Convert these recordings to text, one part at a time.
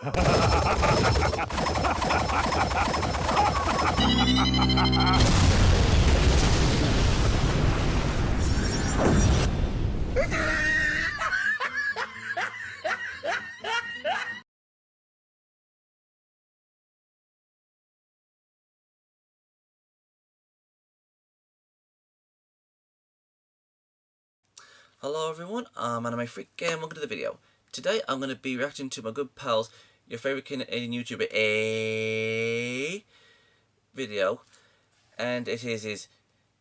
Hello everyone, I'm Anime Freak and welcome to the video. Today I'm going to be reacting to my good pals, your favourite Canadian YouTuber, a video, and it is his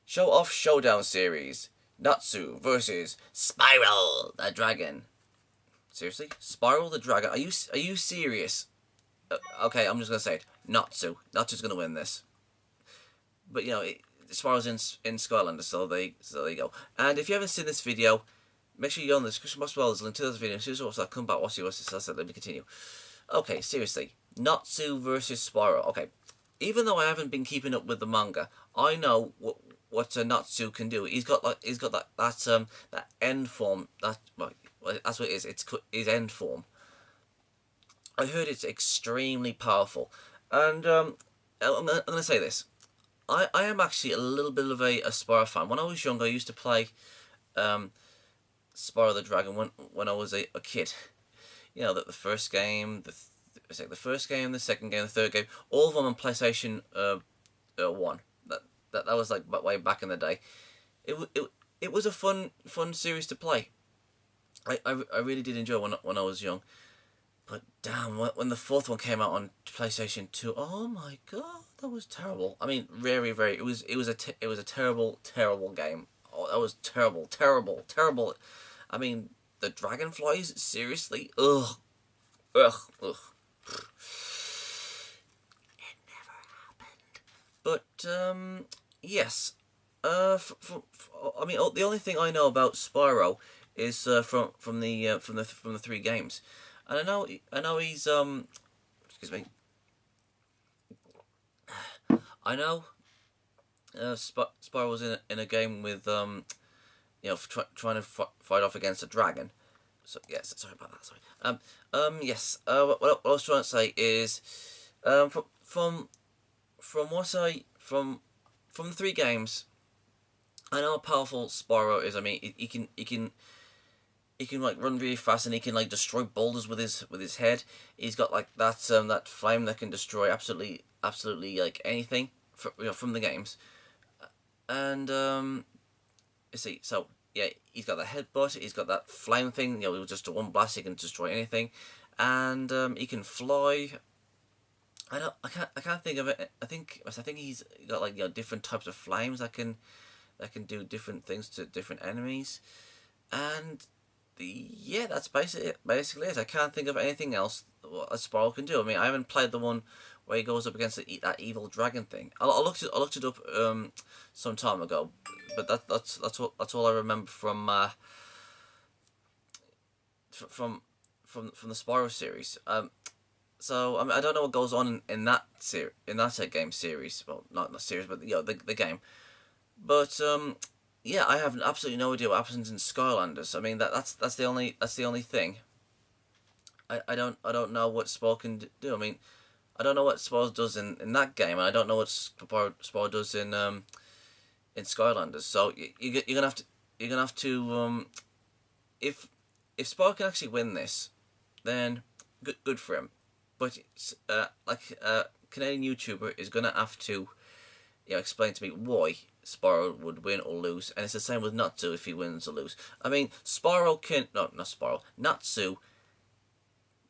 show-off showdown series, Natsu versus Spyro the Dragon. Seriously? Spyro the Dragon? Are you serious? Okay, I'm just going to say it. Natsu's going to win this. But you know, Spyro's in Skylanders, so there you go. And if you haven't seen this video, make sure you're on the description box as well. There's a link to this video. As soon as I come back, what's this? Let me continue. Okay, seriously, Natsu versus Spyro. Okay, even though I haven't been keeping up with the manga, I know what Natsu can do. He's got that end form. That's what it is. It's his end form. I heard it's extremely powerful, and I'm gonna say this. I am actually a little bit of a Spyro fan. When I was young, I used to play Spyro the Dragon when I was a kid. You know, that the first game, the second game, the third game, all of them on PlayStation 1. That was like way back in the day. It was a fun series to play. I really did enjoy when I was young. But damn, when the fourth one came out on PlayStation 2, oh my god, that was terrible. I mean, very. It was a terrible game. Oh, that was terrible. I mean, the dragonflies, seriously, ugh. It never happened. But yes. I mean, the only thing I know about Spyro is from the three games. And I know he's excuse me. I know Spyro was in a game with you know, trying to fight off against a dragon. So yes, sorry about that. Sorry. Yes. What I was trying to say is, from the three games, I know how powerful Spyro is. I mean, he can like run really fast, and he can like destroy boulders with his head. He's got like that flame that can destroy absolutely like anything from the games. And you see, so yeah, he's got the headbutt. He's got that flame thing. You know, with just a one blast, he can destroy anything, and he can fly. I can't think of it. I think he's got like, you know, different types of flames that can do different things to different enemies, and yeah, that's basically it. I can't think of anything else what a Spyro can do. I mean, I haven't played the one where he goes up against that evil dragon thing. I looked it up some time ago, but that's all I remember from the Spyro series. So I mean, I don't know what goes on in that game series. Well, not in the series, but you know, the game. But yeah, I have absolutely no idea what happens in Skylanders. I mean, that's the only thing. I don't know what Spyro can do. I mean, I don't know what Spyro does in that game, and I don't know what Spyro does in Skylanders. So you're gonna have to if Spyro can actually win this, then good for him. But Canadian YouTuber is gonna have to, you know, explain to me why Spyro would win or lose, and it's the same with Natsu if he wins or lose. I mean, Natsu,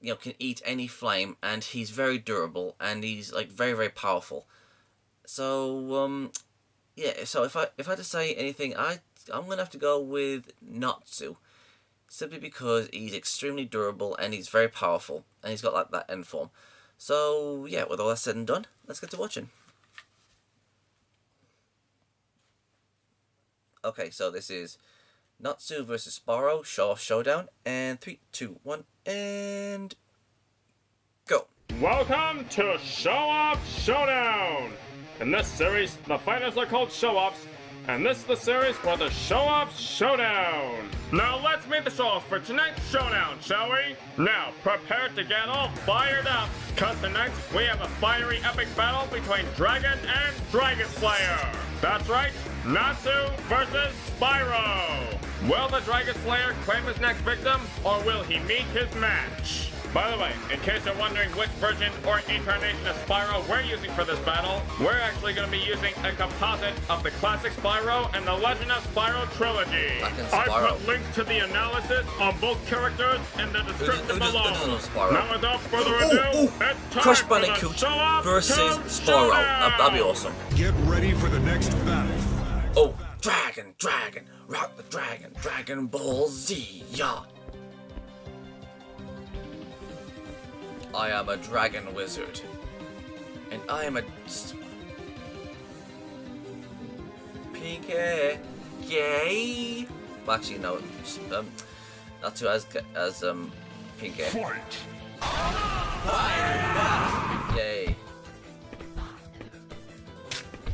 you know, can eat any flame, and he's very durable, and he's like very powerful. So yeah. So if I had to say anything, I'm gonna have to go with Natsu, simply because he's extremely durable and he's very powerful, and he's got like that end form. So yeah, with all that said and done, let's get to watching. Okay, so this is Natsu versus Spyro, show-off showdown, and 3, 2, 1, and go. Welcome to Show-Off Showdown! In this series, the fighters are called show-offs, and this is the series for the show-off showdown. Now let's meet the show-off for tonight's showdown, shall we? Now, prepare to get all fired up, cause tonight we have a fiery epic battle between Dragon and Dragon Slayer. That's right, Natsu versus Spyro. Will the Dragon Slayer claim his next victim, or will he meet his match? By the way, in case you're wondering which version or incarnation of Spyro we're using for this battle, we're actually going to be using a composite of the classic Spyro and the Legend of Spyro trilogy. I put links to the analysis on both characters in the description below. Now without further ado, it's time Crash for the Bandicoot show-off versus Spyro. That'd be awesome. Get ready for the next battle. Oh, Dragon, rock the dragon, Dragon Ball Z, yeah. I am a dragon wizard, and I am a Pinky, yay! Well, actually, no, not too as Pinky. Yay!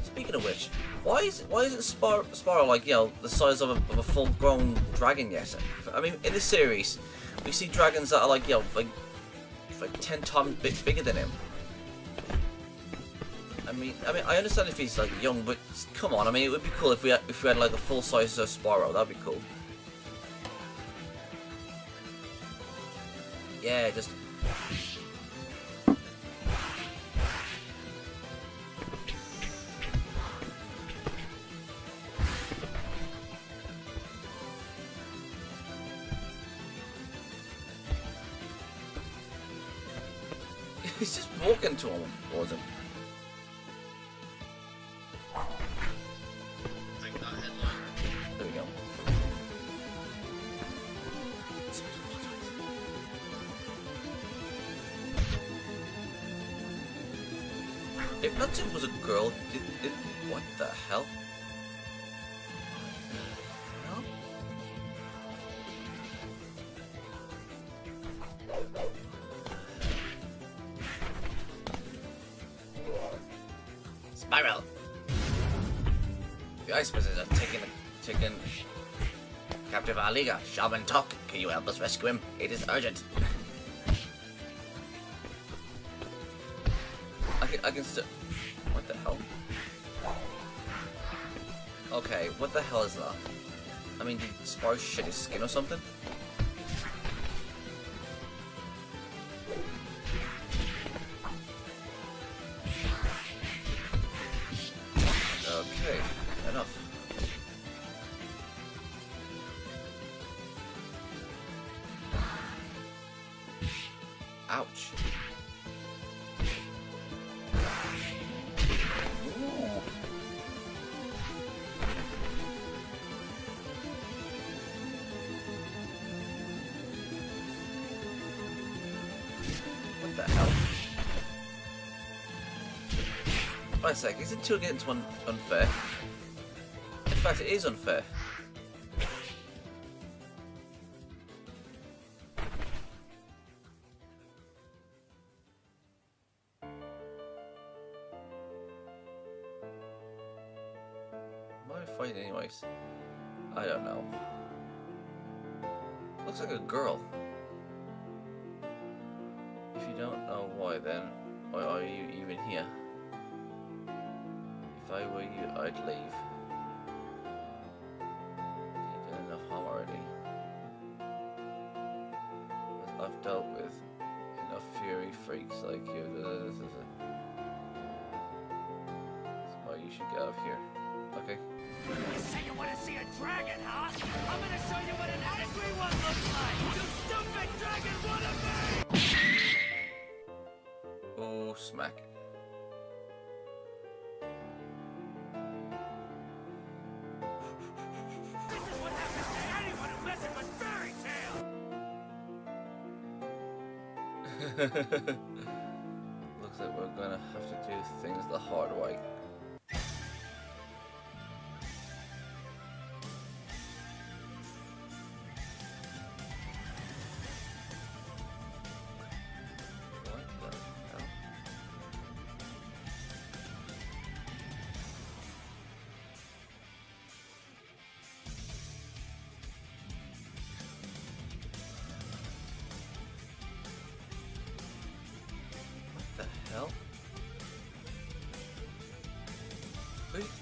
Speaking of which, why isn't Spyro like, you know, the size of a full-grown dragon yet? I mean, in this series, we see dragons that are like, you know, like 10 times bigger than him. I mean, I understand if he's like young, but come on. I mean, it would be cool if we had like a full size Spyro. That'd be cool. Yeah, just. He's just walking to him towards him. There we go. If Natsu was a girl, what the hell? Spyro! The ice wizards are taking captive our leader, Shaman Tok. Can you help us rescue him? It is urgent. I can still. What the hell? Okay, what the hell is that? I mean, did Spyro shit his skin or something? Okay, enough. Ouch. Ooh. What the hell? Wait a sec, isn't 2 against 1 unfair? In fact, it is unfair. Why am I fighting anyways? I don't know. Looks like a girl. If you don't know why, then why are you even here? If I were you, I'd leave. You've done enough harm already. I've dealt with enough fury freaks like you. That's why you should get out of here. Okay. You say you want to see a dragon, huh? I'm gonna show you what an angry one looks like! You stupid dragon wannabe! Oh, smack. This is what happens to anyone who messes with fairy tales! Looks like we're gonna have to do things the hard way. What the hell?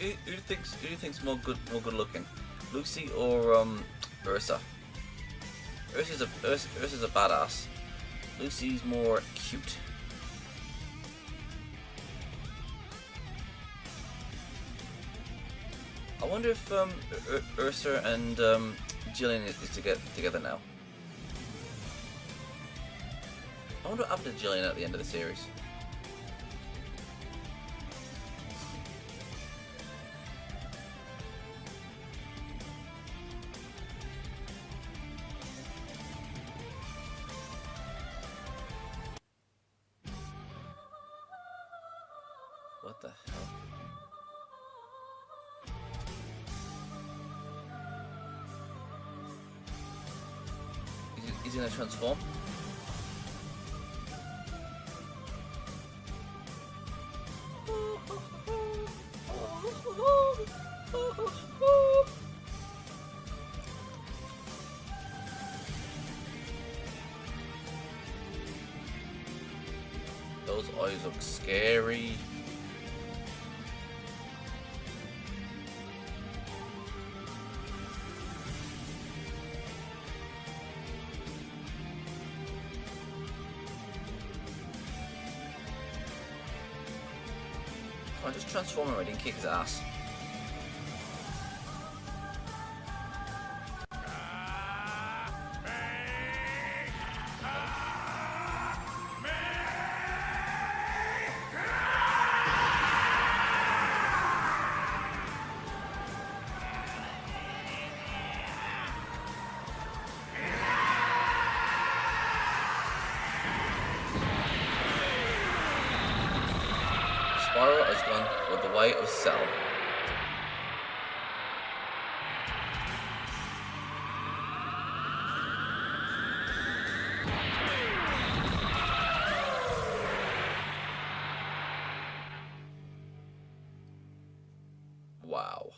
Who do you think's more good looking, Lucy or Ursa? Ursa's a badass. Lucy's more cute. I wonder if Ursa and Jillian is together now. I wonder what happened to Jillian at the end of the series. What the hell? Is he gonna transform? Those eyes look scary. Come on, just transform already and kick his ass. Spyro has gone with the way of Cell. Wow.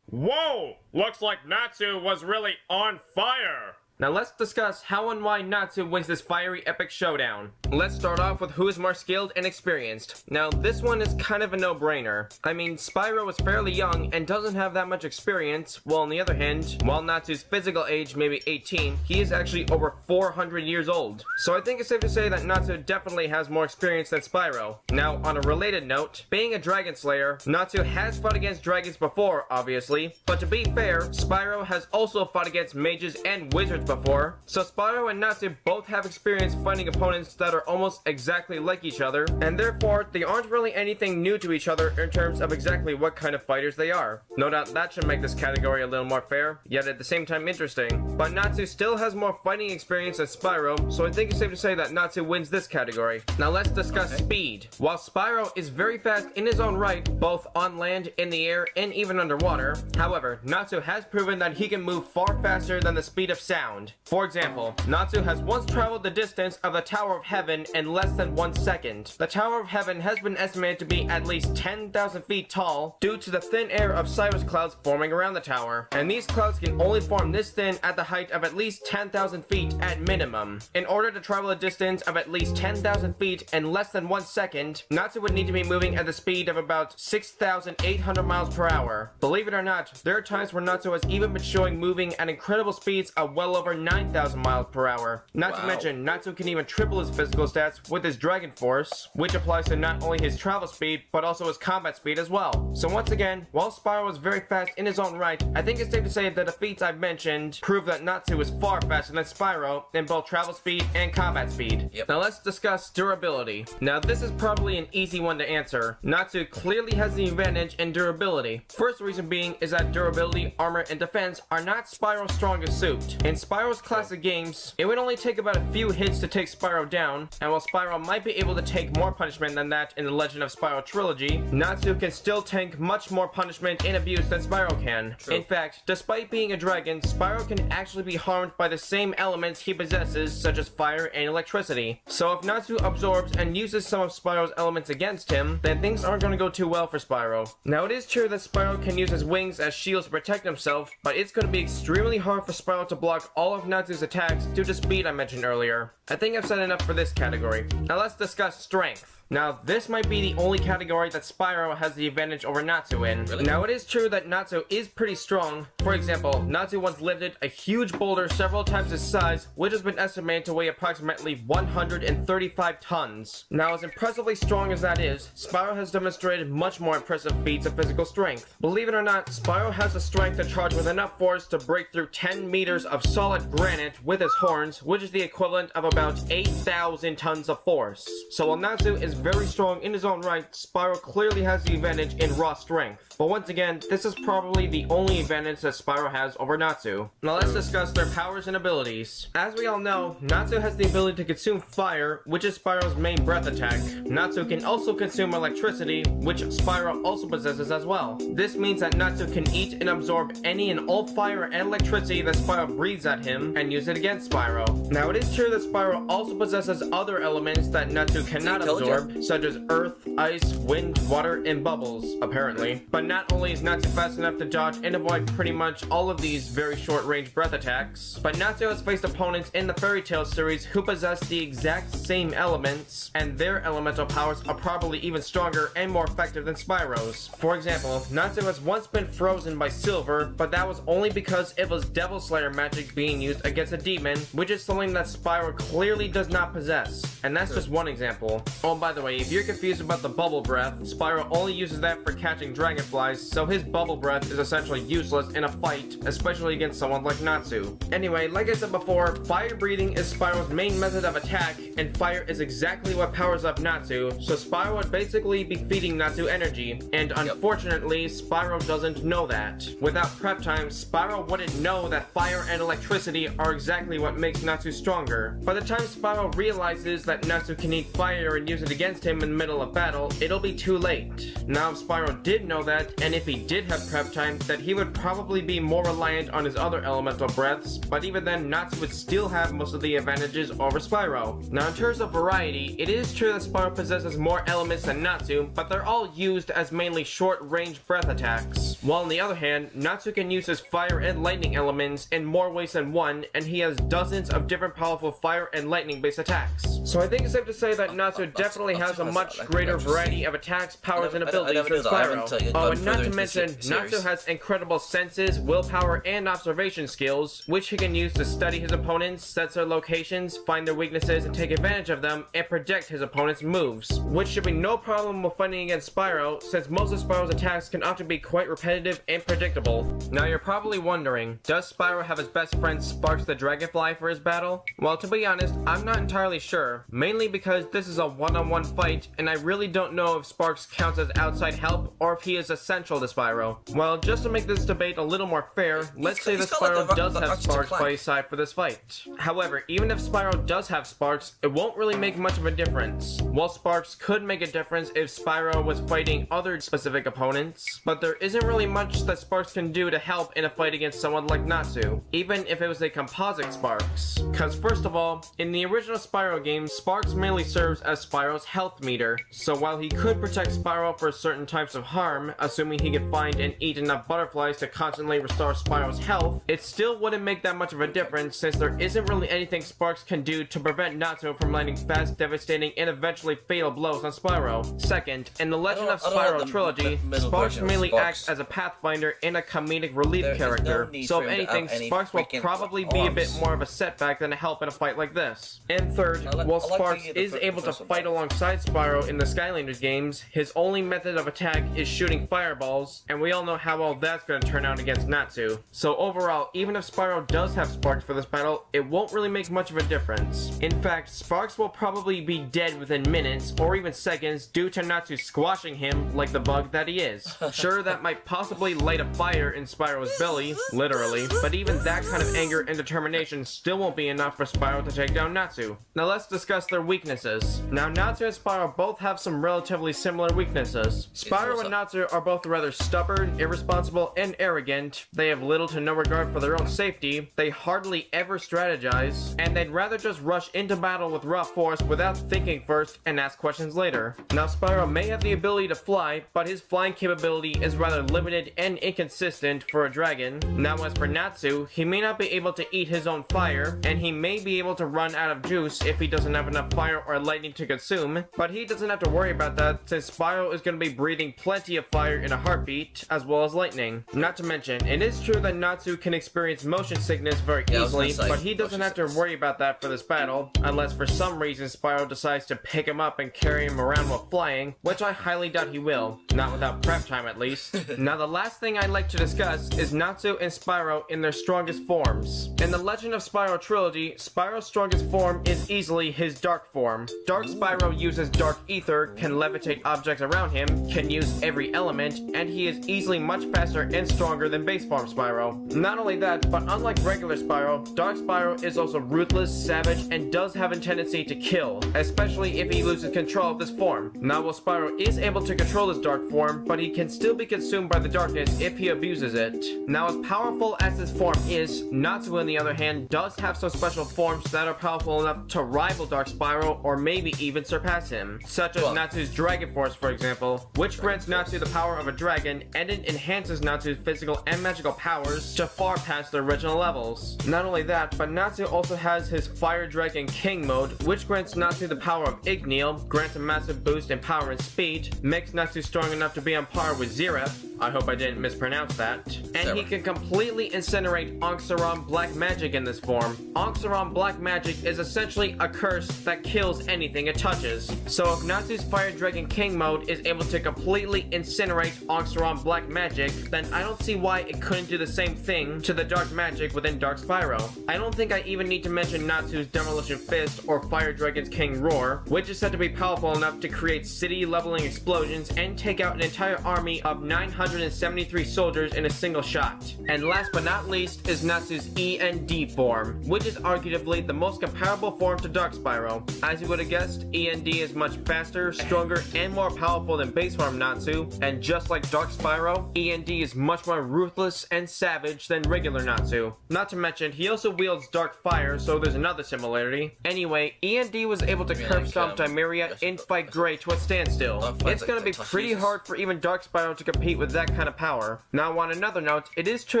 Whoa! Looks like Natsu was really on fire! Now let's discuss how and why Natsu wins this fiery epic showdown. Let's start off with who is more skilled and experienced. Now this one is kind of a no-brainer. I mean, Spyro is fairly young and doesn't have that much experience, while on the other hand, while Natsu's physical age may be 18, he is actually over 400 years old. So I think it's safe to say that Natsu definitely has more experience than Spyro. Now on a related note, being a dragon slayer, Natsu has fought against dragons before, obviously, but to be fair, Spyro has also fought against mages and wizards before, so Spyro and Natsu both have experience fighting opponents that are almost exactly like each other, and therefore they aren't really anything new to each other in terms of exactly what kind of fighters they are. No doubt that should make this category a little more fair, yet at the same time interesting. But Natsu still has more fighting experience than Spyro, so I think it's safe to say that Natsu wins this category. Now let's discuss speed. While Spyro is very fast in his own right, both on land, in the air, and even underwater, however, Natsu has proven that he can move far faster than the speed of sound. For example, Natsu has once traveled the distance of the Tower of Heaven in less than 1 second. The Tower of Heaven has been estimated to be at least 10,000 feet tall due to the thin air of cirrus clouds forming around the tower. And these clouds can only form this thin at the height of at least 10,000 feet at minimum. In order to travel a distance of at least 10,000 feet in less than 1 second, Natsu would need to be moving at the speed of about 6,800 miles per hour. Believe it or not, there are times where Natsu has even been showing moving at incredible speeds of well over 9,000 miles per hour. Not to mention, Natsu can even triple his physical stats with his Dragon Force, which applies to not only his travel speed, but also his combat speed as well. So once again, while Spyro is very fast in his own right, I think it's safe to say that the feats I've mentioned prove that Natsu is far faster than Spyro in both travel speed and combat speed. Yep. Now let's discuss durability. Now this is probably an easy one to answer. Natsu clearly has the advantage in durability. First reason being is that durability, armor, and defense are not Spyro's strongest suit. In Spyro's classic games, it would only take about a few hits to take Spyro down, and while Spyro might be able to take more punishment than that in the Legend of Spyro trilogy, Natsu can still tank much more punishment and abuse than Spyro can. True. In fact, despite being a dragon, Spyro can actually be harmed by the same elements he possesses, such as fire and electricity. So if Natsu absorbs and uses some of Spyro's elements against him, then things aren't going to go too well for Spyro. Now it is true that Spyro can use his wings as shields to protect himself, but it's going to be extremely hard for Spyro to block all of Natsu's attacks due to speed I mentioned earlier. I think I've said enough for this category. Now let's discuss strength. Now, this might be the only category that Spyro has the advantage over Natsu in. Really? Now, it is true that Natsu is pretty strong. For example, Natsu once lifted a huge boulder several times his size, which has been estimated to weigh approximately 135 tons. Now, as impressively strong as that is, Spyro has demonstrated much more impressive feats of physical strength. Believe it or not, Spyro has the strength to charge with enough force to break through 10 meters of solid granite with his horns, which is the equivalent of about 8,000 tons of force. So while Natsu is very strong in his own right, Spyro clearly has the advantage in raw strength. But once again, this is probably the only advantage that Spyro has over Natsu. Now let's discuss their powers and abilities. As we all know, Natsu has the ability to consume fire, which is Spyro's main breath attack. Natsu can also consume electricity, which Spyro also possesses as well. This means that Natsu can eat and absorb any and all fire and electricity that Spyro breathes at him and use it against Spyro. Now it is true that Spyro also possesses other elements that Natsu cannot absorb, such as earth, ice, wind, water, and bubbles, apparently. But not only is Natsu fast enough to dodge and avoid pretty much all of these very short-range breath attacks, but Natsu has faced opponents in the Fairy Tail series who possess the exact same elements, and their elemental powers are probably even stronger and more effective than Spyro's. For example, Natsu has once been frozen by Silver, but that was only because it was Devil Slayer magic being used against a demon, which is something that Spyro clearly does not possess. And that's just one example. Oh, by the way, if you're confused about the bubble breath, Spyro only uses that for catching dragonflies, so his bubble breath is essentially useless in a fight, especially against someone like Natsu. Anyway, like I said before, fire breathing is Spyro's main method of attack, and fire is exactly what powers up Natsu, so Spyro would basically be feeding Natsu energy, and unfortunately, Spyro doesn't know that. Without prep time, Spyro wouldn't know that fire and electricity are exactly what makes Natsu stronger. By the time Spyro realizes that Natsu can eat fire and use it against him in the middle of battle, it'll be too late. Now if Spyro did know that, and if he did have prep time, that he would probably be more reliant on his other elemental breaths, but even then Natsu would still have most of the advantages over Spyro. Now in terms of variety, it is true that Spyro possesses more elements than Natsu, but they're all used as mainly short-range breath attacks. While on the other hand, Natsu can use his fire and lightning elements in more ways than one, and he has dozens of different powerful fire and lightning based attacks. So I think it's safe to say that Natsu definitely has a much greater variety of attacks, powers, and abilities than Spyro. Oh, and not to mention, Natsu has incredible senses, willpower, and observation skills, which he can use to study his opponents, set their locations, find their weaknesses, and take advantage of them, and predict his opponent's moves, which should be no problem with fighting against Spyro, since most of Spyro's attacks can often be quite repetitive and predictable. Now you're probably wondering, does Spyro have his best friend Sparks the Dragonfly for his battle? Well, to be honest, I'm not entirely sure, mainly because this is a one-on-one fight, and I really don't know if Sparks counts as outside help, or if he is essential to Spyro. Well, just to make this debate a little more fair, let's say that Spyro does have Sparks by his side for this fight. However, even if Spyro does have Sparks, it won't really make much of a difference. While Sparks could make a difference if Spyro was fighting other specific opponents, but there isn't really much that Sparks can do to help in a fight against someone like Natsu, even if it was a composite Sparks. Cause first of all, in the original Spyro game, Sparks mainly serves as Spyro's health meter, so while he could protect Spyro for certain types of harm, assuming he could find and eat enough butterflies to constantly restore Spyro's health, it still wouldn't make that much of a difference since there isn't really anything Sparks can do to prevent Natsu from landing fast, devastating, and eventually fatal blows on Spyro. Second, in the Legend of Spyro trilogy, Sparks mainly acts as a pathfinder and a comedic relief character, so if anything, Sparks will probably be a bit more of a setback than a help in a fight like this. And third, while Sparks is able to fight alongside Spyro in the Skylanders games, his only method of attack is shooting fireballs, and we all know how well that's going to turn out against Natsu. So overall, even if Spyro does have Sparks for this battle, it won't really make much of a difference. In fact, Sparks will probably be dead within minutes, or even seconds, due to Natsu squashing him like the bug that he is. Sure, that might possibly light a fire in Spyro's belly, literally, but even that kind of anger and determination still won't be enough for Spyro to take down Natsu. Now let's discuss their weaknesses. Now Natsu and Spyro both have some relatively similar weaknesses. Spyro and Natsu are both rather stubborn, irresponsible, and arrogant. They have little to no regard for their own safety, they hardly ever strategize, and they'd rather just rush into battle with raw force without thinking first and ask questions later. Now Spyro may have the ability to fly, but his flying capability is rather limited and inconsistent for a dragon. Now as for Natsu, he may not be able to eat his own fire, and he may be able to run out of juice if he doesn't have enough fire or lightning to consume, flame, but he doesn't have to worry about that since Spyro is going to be breathing plenty of fire in a heartbeat, as well as lightning. Not to mention, it is true that Natsu can experience motion sickness very easily, but he doesn't have to worry about that for this battle, unless for some reason Spyro decides to pick him up and carry him around while flying, which I highly doubt he will. Not without prep time at least. Now the last thing I'd like to discuss is Natsu and Spyro in their strongest forms. In the Legend of Spyro trilogy, Spyro's strongest form is easily his dark form. Dark Spyro uses dark ether, can levitate objects around him, can use every element, and he is easily much faster and stronger than base form Spyro. Not only that, but unlike regular Spyro, Dark Spyro is also ruthless, savage, and does have a tendency to kill, especially if he loses control of this form. Now while Spyro is able to control his dark form, but he can still be consumed by the darkness if he abuses it. Now as powerful as this form is, Natsu on the other hand does have some special forms that are powerful enough to rival Dark Spyro or maybe even surpass him, such as Natsu's Dragon Force for example, which grants Natsu the power of a dragon and it enhances Natsu's physical and magical powers to far past the original levels. Not only that, but Natsu also has his Fire Dragon King mode, which grants Natsu the power of Igneal, grants a massive boost in power and speed, makes Natsu strong enough to be on par with Zeref, I hope I didn't mispronounce that, and he can completely incinerate Onksaron Black Magic in this form. Onksaron Black Magic is essentially a curse that kills anything it touches. So if Natsu's Fire Dragon King mode is able to completely incinerate Onksaron Black Magic, then I don't see why it couldn't do the same thing to the dark magic within Dark Spyro. I don't think I even need to mention Natsu's Demolition Fist or Fire Dragon's King Roar, which is said to be powerful enough to create city-leveling explosions and take out an entire army of 973 soldiers in a single shot. And last but not least is Natsu's END form, which is arguably the most comparable form to Dark Spyro. As you would have guessed, END is much faster, stronger, and more powerful than base form Natsu, and just like Dark Spyro, END is much more ruthless and savage than regular Natsu. Not to mention, he also wields Dark Fire, so there's another similarity. Anyway, END was able to curb stomp Dimeria in Fight Grey to a standstill. It's gonna be pretty hard for even Dark Spyro to compete with that kind of power. Now on another note, it is true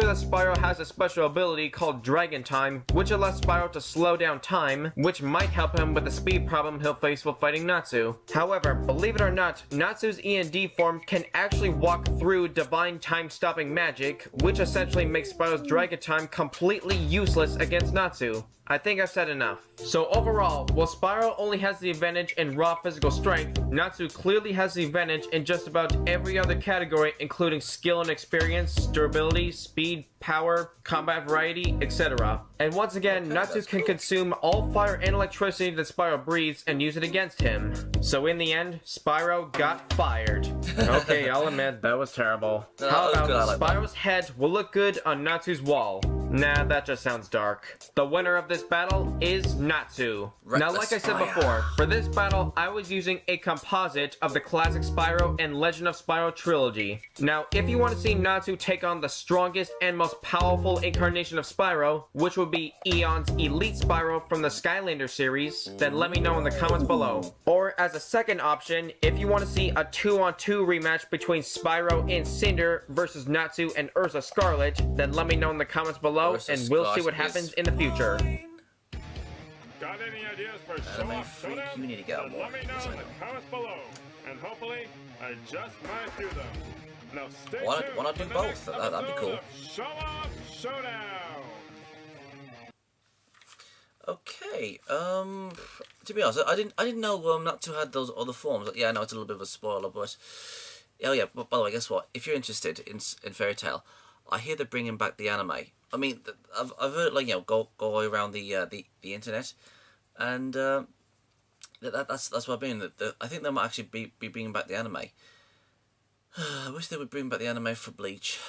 that Spyro has a special ability called Dragon Time, which allows Spyro to slow down time, which might help him with the speed problem he'll face while fighting Natsu. However, believe it or not, Natsu's END form can actually walk through divine time-stopping magic, which essentially makes Spyro's Dragon Time completely useless against Natsu. I think I've said enough. So overall, while Spyro only has the advantage in raw physical strength, Natsu clearly has the advantage in just about every other category including skill and experience, durability, speed, power, combat variety, etc. And once again, Natsu can consume all fire and electricity that Spyro breathes and use it against him. So in the end, Spyro got fired. Okay, I'll admit, that was terrible. How about Spyro's head will look good on Natsu's wall? Nah, that just sounds dark. The winner of this battle is Natsu. Now, like I said before, for this battle, I was using a composite of the classic Spyro and Legend of Spyro trilogy. Now, if you want to see Natsu take on the strongest and most powerful incarnation of Spyro, which would be Eon's Elite Spyro from the Skylander series, then let me know in the comments below. Or as a second option, if you want to see a 2-on-2 rematch between Spyro and Cinder versus Natsu and Ursa Scarlet, then let me know in the comments below and we'll see what happens in the future. Got any ideas for show-off showdown? You need to get Then let me know in the comments below, and hopefully I just might do them. Now stay tuned Why not do for the both? next That'd be episode cool. of Show-off Showdown. Okay, to be honest, I didn't know Natsu had those other forms. Yeah, I know it's a little bit of a spoiler, but oh yeah. But by the way, guess what? If you're interested in Fairy Tail, I hear they're bringing back the anime. I mean, I've heard like go around the internet, and that's what I've been. I think they might actually be bringing back the anime. I wish they would bring back the anime for Bleach.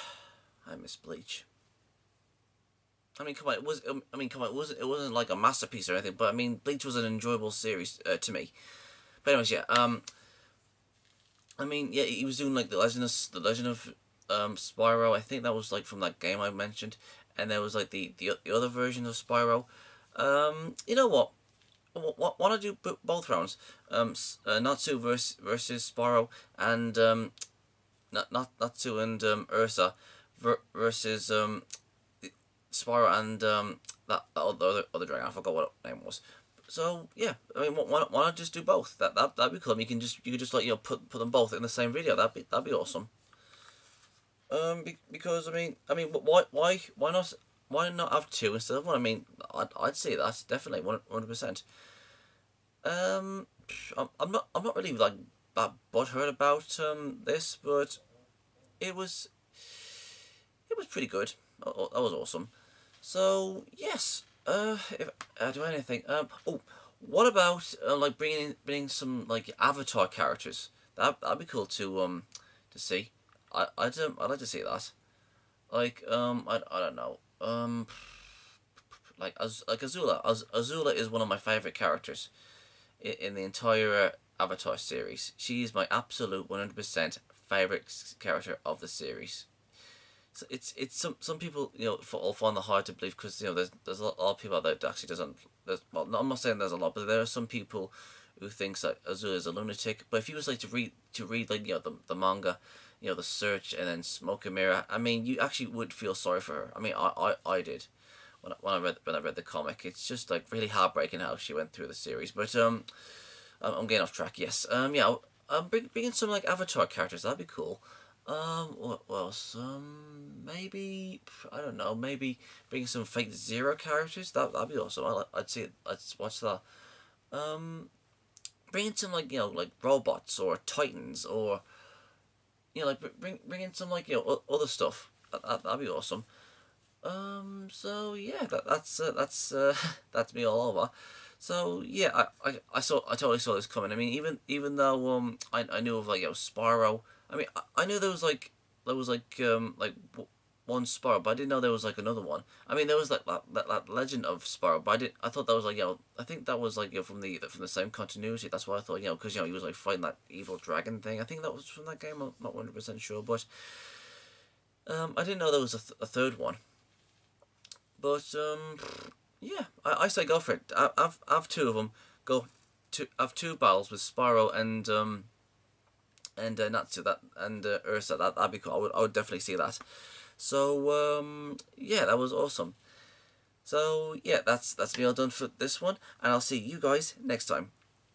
I miss Bleach. I mean, come on, it wasn't like a masterpiece or anything, but I mean, Bleach was an enjoyable series to me. But anyways, yeah. I mean, yeah, he was doing like the Legend of Spyro. I think that was like from that game I mentioned, and there was like the other version of Spyro. You know what? Why not do both rounds? Natsu versus Spyro, and Natsu and Ursa versus Spyro and that other dragon. I forgot what name was. So yeah, I mean, why not just do both? That'd be cool. I mean, you can just like put them both in the same video. That'd be awesome. Because I mean, why not have two instead of one? I mean, I'd see that definitely 100%. I'm not really like that butthurt about this, but it was pretty good. That was awesome. So yes, if do anything. Oh, what about like bringing some like avatar characters? That'd be cool to see. I'd like to see that. Like I don't know. Like Azula. Azula is one of my favorite characters in the entire Avatar series. She is my absolute 100% favorite character of the series. So it's some people all find it hard to believe because there's a lot of people that actually doesn't. Well, I'm not saying there's a lot, but there are some people who thinks that Azula is a lunatic. But if you was like to read like the manga, the Search and then Smoke and Mirror, I mean you actually would feel sorry for her. I mean I did when I read the comic. It's just like really heartbreaking how she went through the series. But I'm getting off track. Yes. Yeah. Bringing some like Avatar characters. That'd be cool. What else? Maybe I don't know. Maybe bringing some fake Zero characters. That'd be awesome. I'd see it. I'd watch that. Bringing some like like robots or Titans or like bring in some like other stuff. That'd be awesome. So yeah, that's me all over. So yeah, I totally saw this coming. I mean, even though I knew of like Spyro. I mean, I knew there was like one Spyro, but I didn't know there was like another one. I mean, there was like that Legend of Spyro, but I thought that was like I think that was like from the same continuity. That's why I thought because he was like fighting that evil dragon thing. I think that was from that game. I'm not 100% sure, but I didn't know there was a third one. But yeah, I say go for it. I've two of them. Have two battles with Spyro and Natsu and Ursa. That'd be cool. I would definitely see that. So yeah, that was awesome. So yeah, that's me all done for this one, and I'll see you guys next time.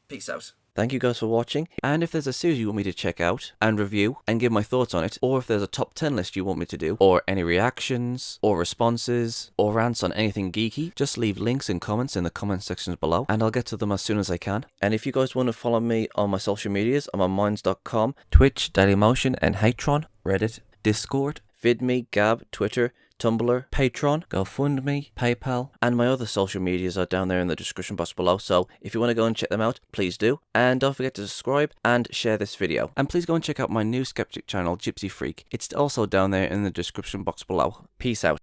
Peace out. Thank you guys for watching, and if there's a series you want me to check out and review and give my thoughts on it, or if there's a top 10 list you want me to do, or any reactions, or responses, or rants on anything geeky, just leave links and comments in the comment sections below, and I'll get to them as soon as I can. And if you guys want to follow me on my social medias, I'm on minds.com, Twitch, Dailymotion, and Hatron, Reddit, Discord, VidMe, Gab, Twitter, Tumblr, Patreon, GoFundMe, PayPal, and my other social medias are down there in the description box below, so if you want to go and check them out, please do. And don't forget to subscribe and share this video. And please go and check out my new skeptic channel, Gypsy Freak. It's also down there in the description box below. Peace out.